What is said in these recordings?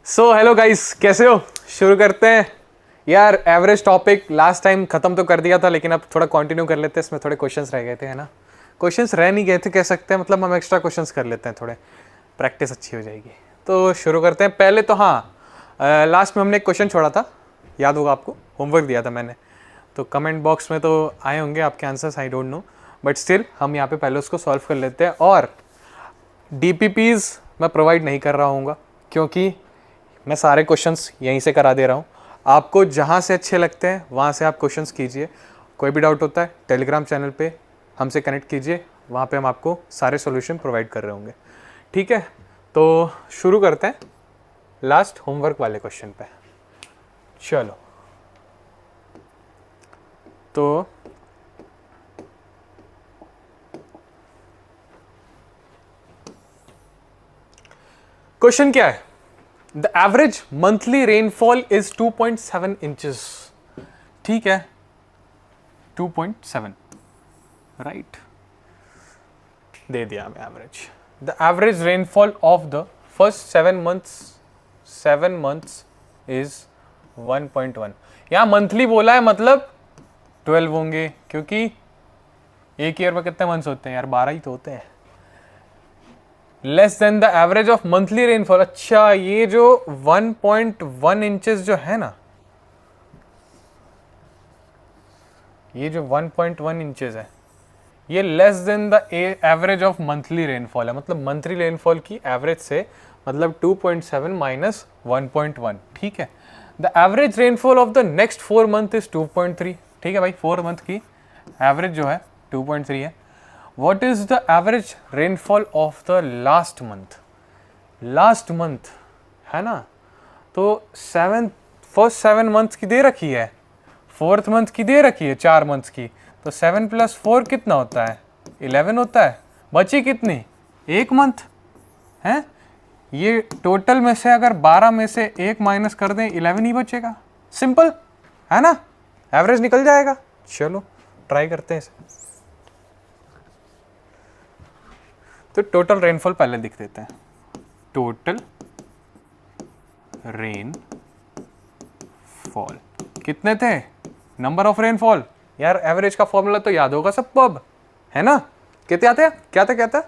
So hello guys, कैसे हो? शुरू करते हैं यार। एवरेज टॉपिक लास्ट टाइम ख़त्म तो कर दिया था, लेकिन अब थोड़ा कंटिन्यू कर लेते हैं। इसमें थोड़े क्वेश्चंस रह गए थे, है ना? क्वेश्चंस रह नहीं गए थे कह सकते हैं, मतलब हम एक्स्ट्रा क्वेश्चंस कर लेते हैं, थोड़े प्रैक्टिस अच्छी हो जाएगी। तो शुरू करते हैं। पहले तो हाँ, लास्ट में हमने एक क्वेश्चन छोड़ा था, याद होगा आपको, होमवर्क दिया था मैंने। तो कमेंट बॉक्स में तो आए होंगे आपके answers, I don't know, but still हम यहाँ पे पहले उसको सॉल्व कर लेते हैं। और DPPs मैं प्रोवाइड नहीं कर रहा हूँगा, क्योंकि मैं सारे क्वेश्चंस यहीं से करा दे रहा हूँ। आपको जहाँ से अच्छे लगते हैं वहाँ से आप क्वेश्चंस कीजिए। कोई भी डाउट होता है टेलीग्राम चैनल पे हमसे कनेक्ट कीजिए, वहाँ पे हम आपको सारे सॉल्यूशन प्रोवाइड कर रहे होंगे। ठीक है, तो शुरू करते हैं लास्ट होमवर्क वाले क्वेश्चन पे। चलो, तो क्वेश्चन क्या है? The average monthly rainfall is 2.7 inches. ठीक है, 2.7 राइट, दे दिया हमें average. The average rainfall of the first 7 months is 1.1। यहाँ मंथली बोला है, मतलब 12 होंगे, क्योंकि एक ईयर में कितने मंथ्स होते हैं यार? 12 ही तो होते हैं। Less than the average of monthly rainfall. अच्छा, ये जो 1.1 इंचेस जो है ना, ये जो 1.1 इंचेस है, ये less than the average of monthly rainfall है। मतलब मंथली रेनफॉल की एवरेज से, मतलब 2.7 माइनस 1.1। ठीक है, the average rainfall of the next 4 month is 2.3। ठीक है भाई, 4 मंथ की एवरेज जो है 2.3 है। What is the average rainfall of the last month? Last month है ना, तो फर्स्ट 7 मंथ्स की दे रखी है, फोर्थ मंथ की दे रखी है, 4 मंथ्स की। तो 7 + 4 कितना होता है? 11 होता है। बची कितनी? 1 मंथ है। ये टोटल में से अगर 12 में से 1 माइनस कर दें, 11 ही बचेगा। सिंपल है ना, एवरेज निकल जाएगा। चलो ट्राई करते हैं इसे। तो टोटल रेनफॉल पहले लिख देते हैं। टोटल रेनफॉल कितने थे? Number of rainfall. यार एवरेज का फॉर्मूला तो याद होगा सबको अब, है ना? कितने आते हैं? क्या था?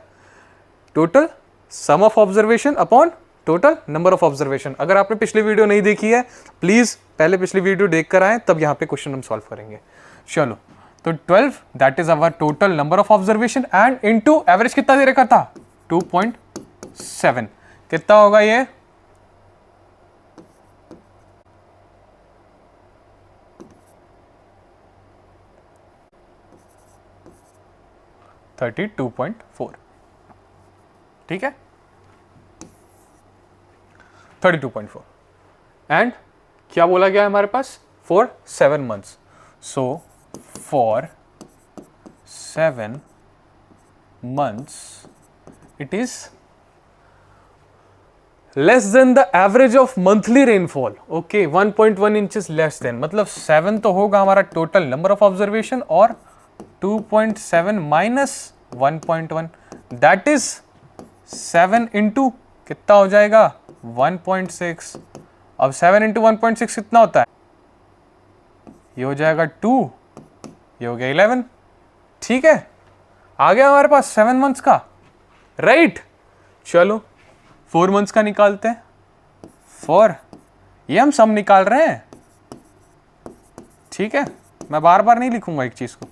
Total sum of observation upon total number of observation. अगर आपने पिछली वीडियो नहीं देखी है, प्लीज पहले पिछली वीडियो देख कर आए, तब यहाँ पे क्वेश्चन हम सॉल्व करेंगे। चलो, तो 12 that is our total number of observation, and into average कितना दे रखा था? 2.7। कितना होगा ये? $32.4। ठीक है, 32.4। एंड क्या बोला गया है हमारे पास? For 7 months. So for 7 months it is less than the average of monthly rainfall. okay, 1.1 inches less than, मतलब 7 तो होगा हमारा टोटल नंबर ऑफ ऑब्जर्वेशन, और 2.7 माइनस 1.1 दैट इज 7 इंटू कितना हो जाएगा? 1.6। अब 7 इंटू 1.6 कितना होता है? ये हो जाएगा 2, ये हो गया 11। ठीक है, आ गया हमारे पास 7 मंथ्स का, राइट। चलो 4 मंथ्स का निकालते हैं। 4, ये हम सम निकाल रहे हैं। ठीक है, मैं बार बार नहीं लिखूंगा एक चीज को,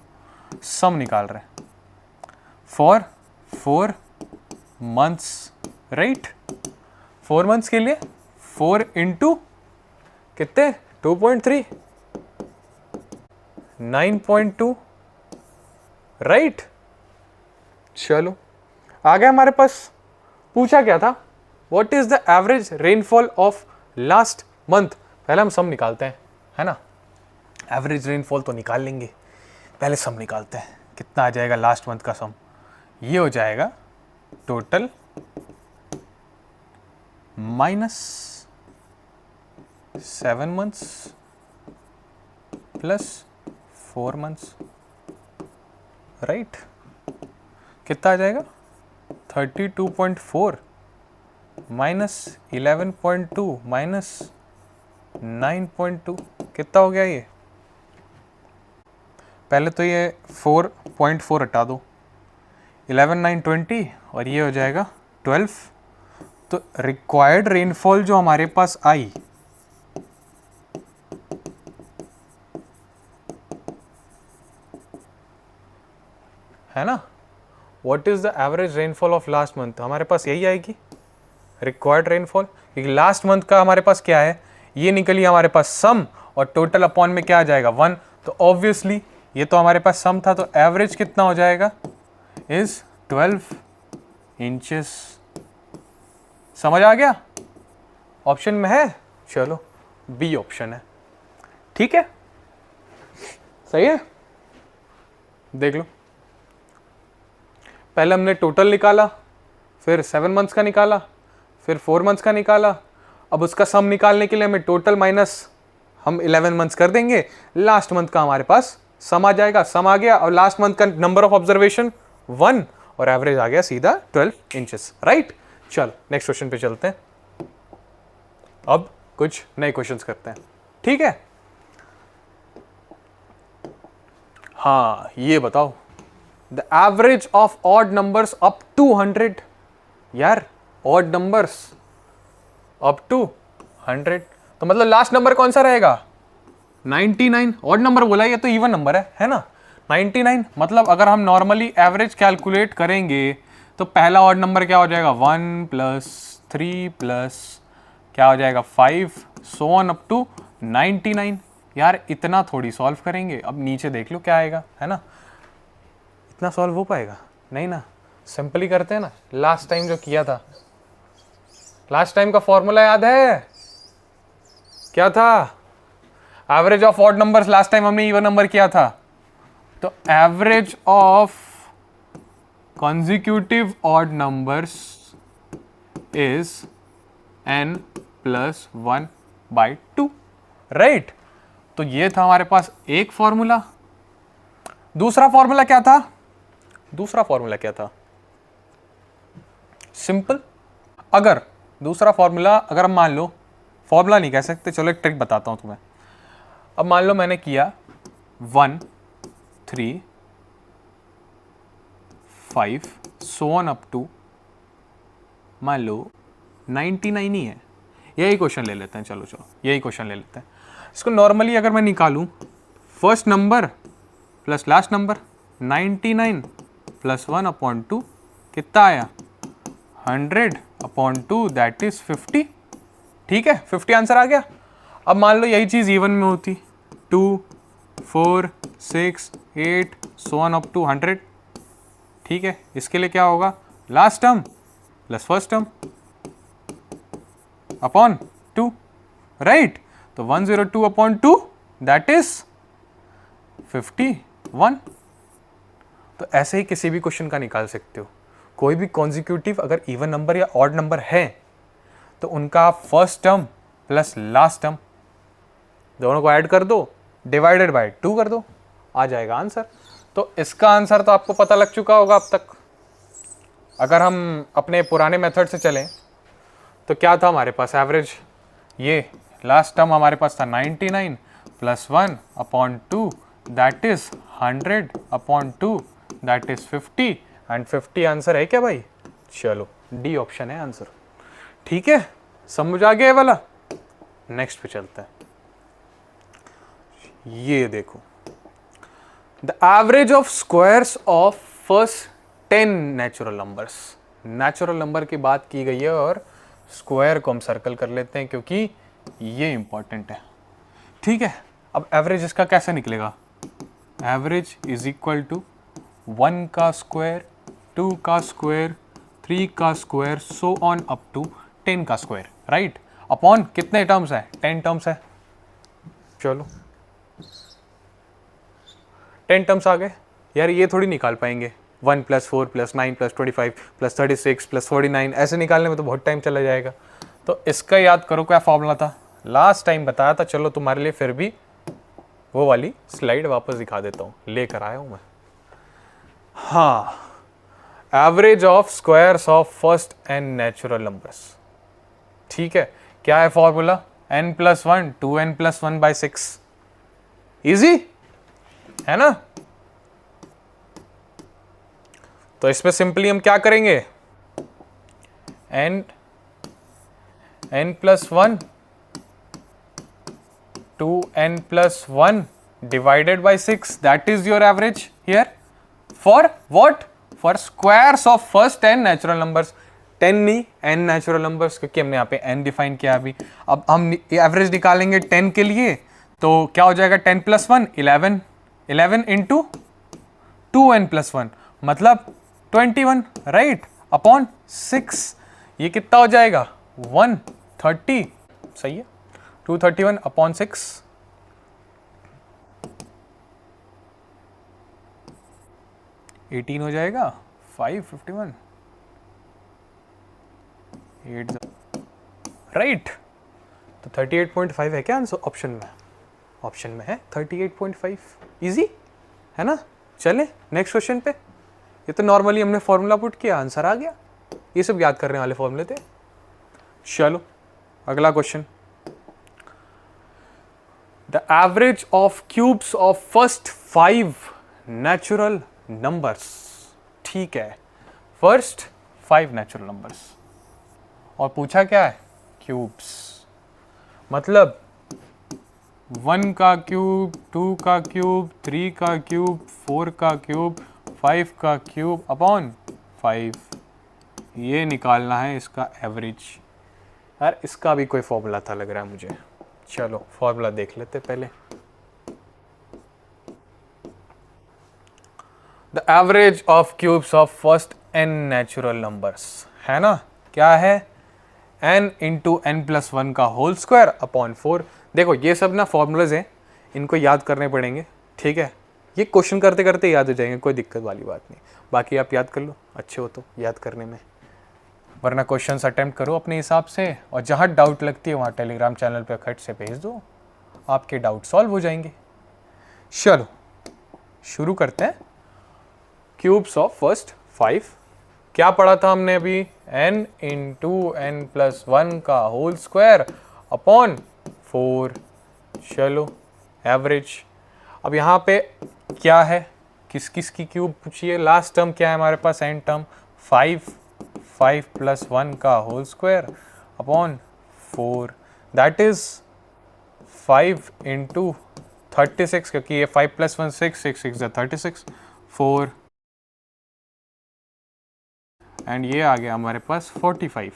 सम निकाल रहे हैं। 4 मंथ्स, राइट। 4 मंथ्स के लिए 4 इंटू कितने? 2.3, 9.2, राइट। चलो आ गया हमारे पास। पूछा क्या था? What is the average rainfall of last month. पहले हम सम निकालते हैं, है ना? एवरेज रेनफॉल तो निकाल लेंगे, पहले सम निकालते हैं। कितना आ जाएगा लास्ट मंथ का सम? ये हो जाएगा total minus 7 months plus 4 months, right. कितना आ जाएगा? 32.4 माइनस 11.2 माइनस 9.2 कितना हो गया ये? पहले तो ये 4.4 हटा दो, 11 9 20 और ये हो जाएगा 12। तो रिक्वायर्ड रेनफॉल जो हमारे पास आई है ना, what is the average rainfall of last month, हमारे पास यही आएगी रिक्वायर्ड रेनफॉल, क्योंकि लास्ट मंथ का हमारे पास क्या है, ये निकली हमारे पास सम और टोटल अपॉन में क्या आ जाएगा 1। तो ऑब्वियसली ये तो हमारे पास सम था, तो एवरेज कितना हो जाएगा इज 12 इंचेस। समझ आ गया? ऑप्शन में है, चलो बी ऑप्शन है। ठीक है, सही है। देख लो, पहले हमने टोटल निकाला, फिर 7 मंथ्स का निकाला, फिर 4 मंथ्स का निकाला। अब उसका सम निकालने के लिए हमें टोटल माइनस हम 11 मंथ्स कर देंगे, लास्ट मंथ का हमारे पास सम आ जाएगा। सम आ गया और लास्ट मंथ का नंबर ऑफ ऑब्जर्वेशन 1 और एवरेज आ गया सीधा 12 इंचेस। राइट, चलो नेक्स्ट क्वेश्चन पे चलते हैं। अब कुछ नए क्वेश्चंस करते हैं, ठीक है। हाँ, ये बताओ the average of odd numbers up to 100। यार ऑड नंबर्स अप टू 100, तो मतलब लास्ट नंबर कौन सा रहेगा? 99। ऑड नंबर बोला, ये तो इवन नंबर है ना। 99 मतलब अगर हम नॉर्मली एवरेज कैलकुलेट करेंगे तो पहला ऑड नंबर क्या हो जाएगा 1 प्लस 3 प्लस क्या हो जाएगा 5 सो ऑन अप टू 99। यार इतना थोड़ी सॉल्व करेंगे, अब नीचे देख लो क्या आएगा, है ना। इतना सॉल्व हो पाएगा? नहीं ना, सिंपल ही करते हैं ना। लास्ट टाइम जो किया था, लास्ट टाइम का फॉर्मूला याद है क्या था? Average of odd numbers, last time हमने इवन नंबर किया था, तो average of consecutive odd numbers is n plus 1 by 2, right. तो ये था हमारे पास एक फॉर्मूला। दूसरा फॉर्मूला क्या था? दूसरा फॉर्मूला क्या था? सिंपल। अगर दूसरा फॉर्मूला, अगर हम मान लो, फॉर्मूला नहीं कह सकते, चलो एक ट्रिक बताता हूं तुम्हें। अब मान लो मैंने किया 1 3 5 सो ऑन अप टू, मान लो 99 ही है। यही क्वेश्चन ले लेते हैं, चलो यही क्वेश्चन ले लेते हैं। इसको नॉर्मली अगर मैं निकालूं, first number plus last number, 99 plus 1 upon 2 कितना आया 100 अपॉन 2 दैट इज 50। ठीक है, 50 आंसर आ गया। अब मान लो यही चीज़ इवन में होती, 2 4 6 8 सो ऑन अप टू 100। ठीक है, इसके लिए क्या होगा, last term plus first term upon 2, right. तो 102 अपॉन 2 दैट इज 51। तो ऐसे ही किसी भी क्वेश्चन का निकाल सकते हो। कोई भी कॉन्जिक्यूटिव अगर इवन नंबर या ऑड नंबर है तो उनका first term plus last term दोनों को ऐड कर दो, डिवाइडेड बाय 2 कर दो, आ जाएगा आंसर। तो इसका आंसर तो आपको पता लग चुका होगा अब तक। अगर हम अपने पुराने मेथड से चलें तो क्या था हमारे पास एवरेज, ये लास्ट टर्म हमारे पास था 99 plus 1 upon 2 that is 100 upon 2 that is 50 and 50 answer है क्या भाई? चलो डी ऑप्शन है आंसर। ठीक है, समझ आ गया वाला। नेक्स्ट पे चलते हैं। ये देखो, the average of squares of first 10 natural numbers. Natural number की बात की गई है और स्क्वायर को हम सर्कल कर लेते हैं क्योंकि ये इंपॉर्टेंट है। ठीक है, अब एवरेज इसका कैसे निकलेगा? एवरेज इज इक्वल टू 1 का स्क्वायर, 2 का स्क्वायर, 3 का square, so on up to 10 का स्क्वायर, राइट। अपॉन कितने टर्म्स है? 10 टर्म्स है। चलो 10 टर्म्स आ गए। यार ये थोड़ी निकाल पाएंगे 1 + 4 + 9 + 25 + 36 + 49, ऐसे निकालने में तो बहुत टाइम चला जाएगा। तो इसका याद करो क्या फॉर्मूला था, लास्ट टाइम बताया था। चलो तुम्हारे लिए फिर भी वो वाली स्लाइड वापस दिखा देता हूँ, लेकर आया हूँ मैं। हाँ, average of squares of first n natural numbers. ठीक है, क्या है फॉर्मूला, n+1 2n+1/6, इजी है ना। तो इसमें सिंपली हम क्या करेंगे, n+1 2n+1 divided by 6, that is your average here for what, for squares of first n natural numbers, 10 नहीं n नेचुरल नंबर्स, क्योंकि हमने यहाँ पे n डिफाइन किया अभी। अब हम एवरेज निकालेंगे 10 के लिए, तो क्या हो जाएगा 10+1 11, 11 इंटू 2n+1 मतलब 21 राइट अपॉन 6, ये कितना हो जाएगा 130, सही है, 231 अपॉन 6, 18 हो जाएगा, 551 8 राइट। तो 38.5 है क्या आंसर ऑप्शन में, ऑप्शन में है 38.5, इजी है ना। चले नेक्स्ट क्वेश्चन पे, ये तो नॉर्मली हमने फॉर्मूला पुट किया, आंसर आ गया, ये सब याद करने वाले फॉर्मूले थे। चलो अगला question, the average of cubes of first 5 natural numbers, ठीक है, फर्स्ट 5 नेचुरल नंबर्स, और पूछा क्या है क्यूब्स, मतलब 1 का क्यूब, 2 का क्यूब, 3 का क्यूब, 4 का क्यूब, 5 का क्यूब अपॉन 5, ये निकालना है इसका एवरेज। यार इसका भी कोई फॉर्मूला था लग रहा है मुझे, चलो फॉर्मूला देख लेते पहले। The average of cubes of first n natural numbers है ना, क्या है n इंटू n+1 का होल स्क्वायर अपॉन 4। देखो ये सब ना फॉर्मूलाज हैं, इनको याद करने पड़ेंगे, ठीक है, ये क्वेश्चन करते करते याद हो जाएंगे, कोई दिक्कत वाली बात नहीं। बाकी आप याद कर लो, अच्छे हो तो याद करने में, वरना क्वेश्चंस अटेम्प्ट करो अपने हिसाब से, और जहाँ डाउट लगती है वहाँ टेलीग्राम चैनल पे खट से भेज दो, आपके डाउट सॉल्व हो जाएंगे। चलो शुरू करते हैं, क्यूब्स ऑफ फर्स्ट 5, क्या पढ़ा था हमने अभी, n इंटू n+1 का होल स्क्वायर अपॉन 4। चलो एवरेज, अब यहाँ पे क्या है, किस किस की क्यूब पूछिए, लास्ट टर्म क्या है हमारे पास, n टर्म 5, 5+1 का whole square upon 4, that is 5 into 36, क्योंकि ये 5+1 6, 6 6 36, 4 एंड ये आ गया हमारे पास 45,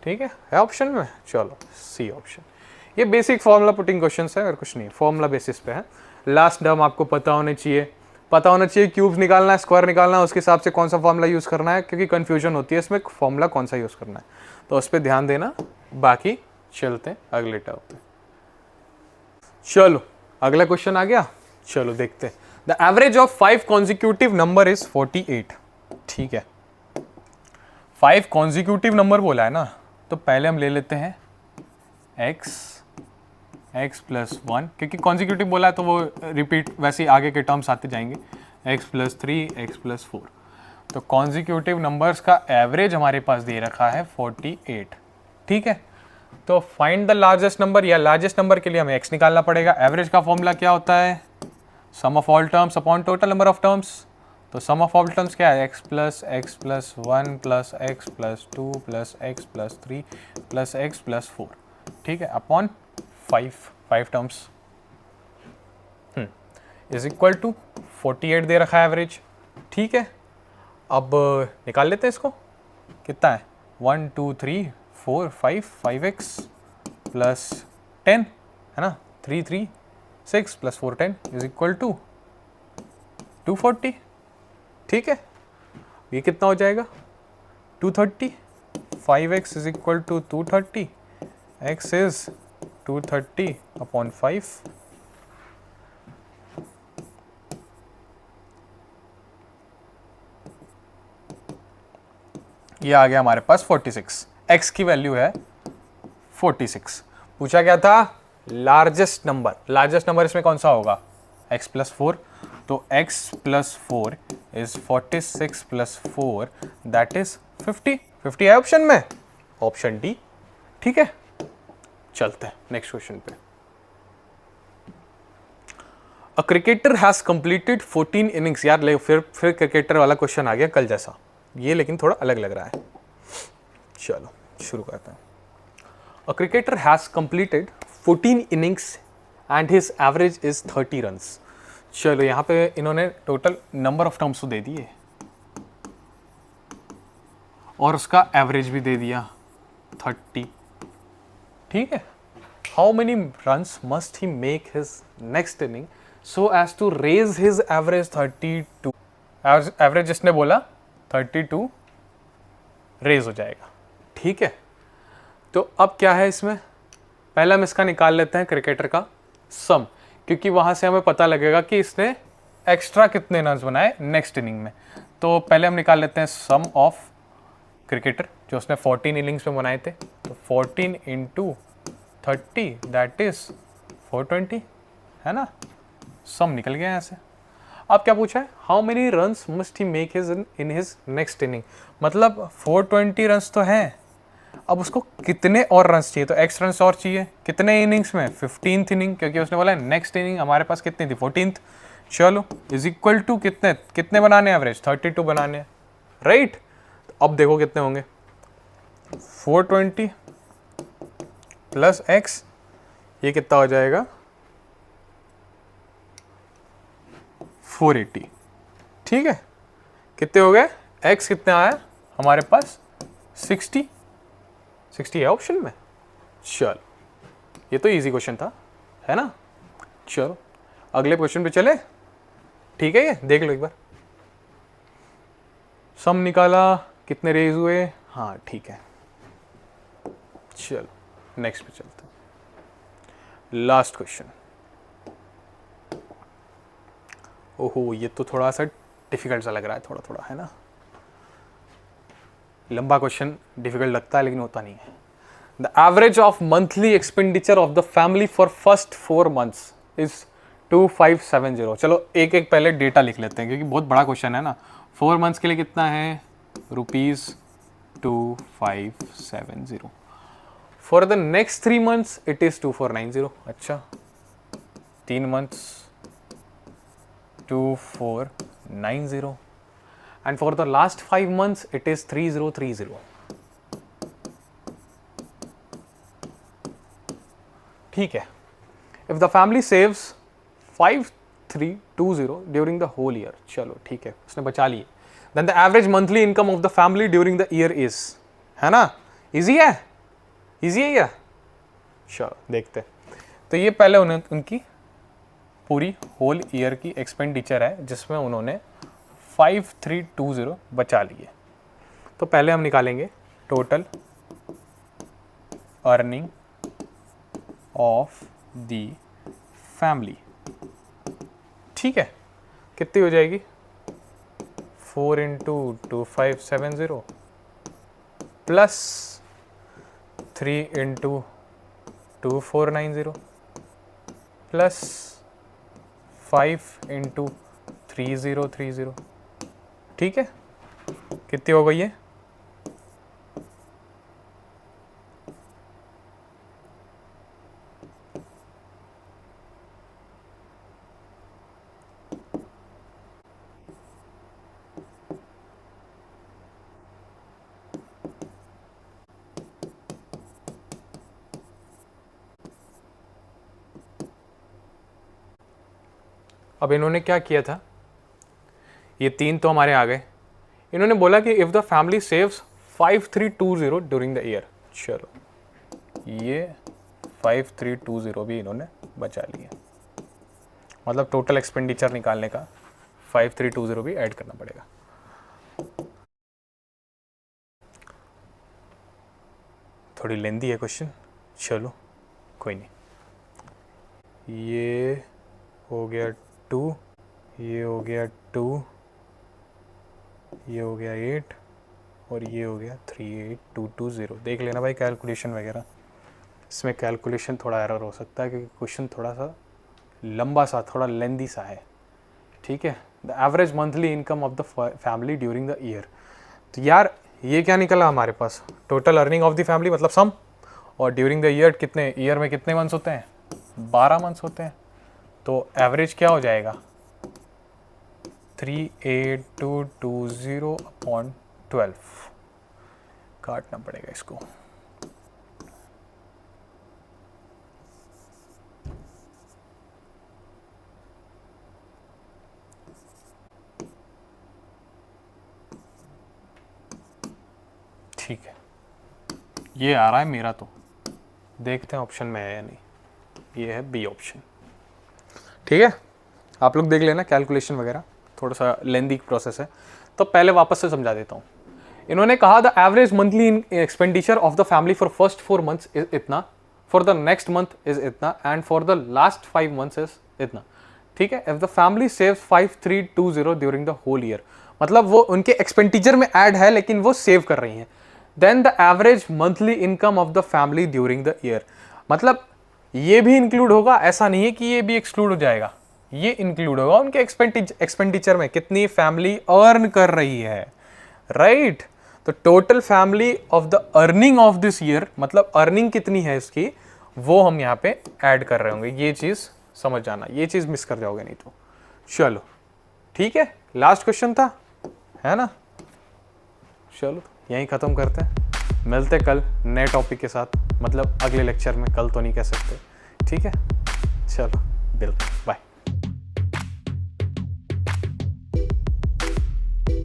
ठीक है ऑप्शन में। चलो सी ऑप्शन, ये बेसिक फॉर्मूला पुटिंग क्वेश्चन है और कुछ नहीं, फॉर्मूला बेसिस पे है। लास्ट टर्म आपको पता होने चाहिए, पता होना चाहिए क्यूब्स निकालना है, स्क्वायर निकालना है, उसके हिसाब से कौन सा फॉर्मूला यूज़ करना है, क्योंकि कन्फ्यूजन होती है इसमें फॉर्मूला कौन सा यूज़ करना है, तो उस पर ध्यान देना। बाकी चलते हैं अगले टर्म पे। चलो अगला क्वेश्चन आ गया, चलो देखते हैं। The average of 5 consecutive number is 48, ठीक है, 5 कॉन्जिक्यूटिव नंबर बोला है ना, तो पहले हम ले लेते हैं x+1, क्योंकि कॉन्जिक्यूटिव बोला है तो वो रिपीट वैसे ही आगे के टर्म्स आते जाएंगे, x+3 x+4। तो कॉन्जिक्यूटिव नंबर्स का एवरेज हमारे पास दे रखा है 48, ठीक है। तो फाइंड द लार्जेस्ट नंबर, या लार्जेस्ट नंबर के लिए हमें x निकालना पड़ेगा। एवरेज का फॉर्मूला क्या होता है, sum of all terms upon total number of terms. तो सम ऑफ ऑल टर्म्स क्या है, x+1 + x+2 + x+3 + x+4, ठीक है, upon 5 terms is equal to 48 दे रखा है एवरेज, ठीक है। अब निकाल लेते हैं इसको, कितना है 1 2 3 4 5, 5x + 10 है ना, 3 3 6 + 4 10 इज इक्वल टू 240, ठीक है। ये कितना हो जाएगा 230, 5x is equal to 230, x is 230 upon 5, ये आ गया हमारे पास 46, x की वैल्यू है 46। पूछा क्या था लार्जेस्ट नंबर, लार्जेस्ट नंबर इसमें कौन सा होगा, x+4, तो x+4 इज 46 + 4 दैट इज 50, 50 है ऑप्शन में, ऑप्शन डी, ठीक है, चलते हैं नेक्स्ट क्वेश्चन पे। A cricketer has completed 14 innings. यार ले फिर क्रिकेटर वाला क्वेश्चन आ गया कल जैसा, ये लेकिन थोड़ा अलग लग रहा है। चलो शुरू करते हैं। A cricketer has completed 14 innings and his average is 30 runs. चलो यहाँ पे इन्होंने टोटल नंबर ऑफ टर्म्स तो दे दिए और उसका एवरेज भी दे दिया 30, ठीक है। How many runs must he make his next inning so as to raise his average 32। Average जिसने बोला 32 रेज हो जाएगा, ठीक है। तो अब क्या है इसमें, पहले हम इसका निकाल लेते हैं क्रिकेटर का सम, क्योंकि वहां से हमें पता लगेगा कि इसने एक्स्ट्रा कितने रन्स बनाए नेक्स्ट इनिंग में। तो पहले हम निकाल लेते हैं सम ऑफ क्रिकेटर जो उसने 14 इनिंग्स में बनाए थे। तो 14 इंटू 30 दैट इज 420, है ना। सम निकल गया यहाँ से। अब क्या पूछा है, how many runs must he make his in his next inning. मतलब 420 रन्स तो हैं, अब उसको कितने और रन्स चाहिए, तो एक्स रन्स और चाहिए। कितने इनिंग्स में, 15th इनिंग, क्योंकि उसने बोला नेक्स्ट इनिंग हमारे पास कितनी थी 14th। चलो इज इक्वल टू कितने कितने बनाने एवरेज 32 बनाने, राइट। अब देखो कितने होंगे, 420 प्लस एक्स, ये कितना हो जाएगा 480, ठीक है। कितने हो गए, एक्स कितने आया हमारे पास 60 है ऑप्शन में। चलो ये तो इजी क्वेश्चन था, है ना। चलो अगले क्वेश्चन पे चले, ठीक है। ये देख लो एक बार, सम निकाला, कितने रेज हुए, हाँ ठीक है। चलो नेक्स्ट पे चलते हैं, लास्ट क्वेश्चन। ओहो ये तो थोड़ा सा डिफिकल्ट सा लग रहा है, थोड़ा थोड़ा, है ना। लंबा क्वेश्चन डिफिकल्ट लगता है लेकिन होता नहीं है। The average of monthly expenditure of the family for first 4 months is 2570। चलो एक एक पहले डेटा लिख लेते हैं क्योंकि बहुत बड़ा क्वेश्चन है ना। 4 months के लिए कितना है, ₹2570। For the next 3 months it is 2490। अच्छा 3 months 2490 and for the last 5 months it is 3030। ठीक है। if the family saves 5320 during the whole year, चलो ठीक है उसने बचा लिए, then the average monthly income of the family during the year is, है ना। इजी है, इजी है क्या, चलो देखते हैं। तो ये पहले उन्हें उनकी पूरी होल ईयर की एक्सपेंडिचर है जिसमें उन्होंने 5320 बचा लिए। तो पहले हम निकालेंगे total earning of the family, ठीक है। कितनी हो जाएगी, 4 into 2570 plus 3 into 2490 plus 5 into 3030, ठीक है। कितनी हो गई है, अब इन्होंने क्या किया था, ये 3 तो हमारे आ गए। इन्होंने बोला कि if the family saves 5320 during the year. चलो ये 5320 भी इन्होंने बचा लिया, मतलब टोटल एक्सपेंडिचर निकालने का 5320 भी ऐड करना पड़ेगा। थोड़ी लेंदी है क्वेश्चन, चलो कोई नहीं। ये हो गया 2, ये हो गया 2, ये हो गया 8 और ये हो गया 38220। देख लेना भाई कैलकुलेशन वगैरह, इसमें कैलकुलेशन थोड़ा एरर हो सकता है क्योंकि क्वेश्चन थोड़ा सा लंबा सा, थोड़ा लेंदी सा है, ठीक है। The average monthly income of the family during the year. तो यार ये क्या निकला हमारे पास, total earning of the family मतलब सम, और ड्यूरिंग द ईयर कितने, ईयर में कितने मंथ्स होते हैं, 12 मंथ्स होते हैं, तो एवरेज क्या हो जाएगा 38220/12, काटना पड़ेगा इसको। ठीक है, ये आ रहा है मेरा, तो देखते हैं ऑप्शन में है या नहीं। ये है बी ऑप्शन। ठीक है, आप लोग देख लेना कैलकुलेशन वगैरह, थोड़ा सा लेंदी प्रोसेस है, तो पहले वापस से समझा देता हूँ। इन्होंने कहा the average monthly expenditure of the family for first 4 months is इतना, for the next month is इतना, and for the last 5 months is इतना। ठीक है, if the family saves 5320 during the whole year, मतलब वो उनके एक्सपेंडिचर में add है लेकिन वो सेव कर रही हैं। Then the average monthly income of the family during the year, मतलब ये भी इंक्लूड होगा, ऐसा नहीं है कि ये भी एक्सक्लूड हो जाएगा, ये इंक्लूड होगा उनके एक्सपेंडिचर में, कितनी फैमिली अर्न कर रही है, राइट। तो total family of the earning of this year, मतलब अर्निंग कितनी है इसकी, वो हम यहाँ पे ऐड कर रहे होंगे। ये चीज समझ जाना, ये चीज मिस कर जाओगे नहीं तो। चलो ठीक है, लास्ट क्वेश्चन था, है ना। चलो यहीं खत्म करते हैं, मिलते कल नए टॉपिक के साथ, मतलब अगले लेक्चर में, कल तो नहीं कह सकते। ठीक है, चलो मिलते, बाय।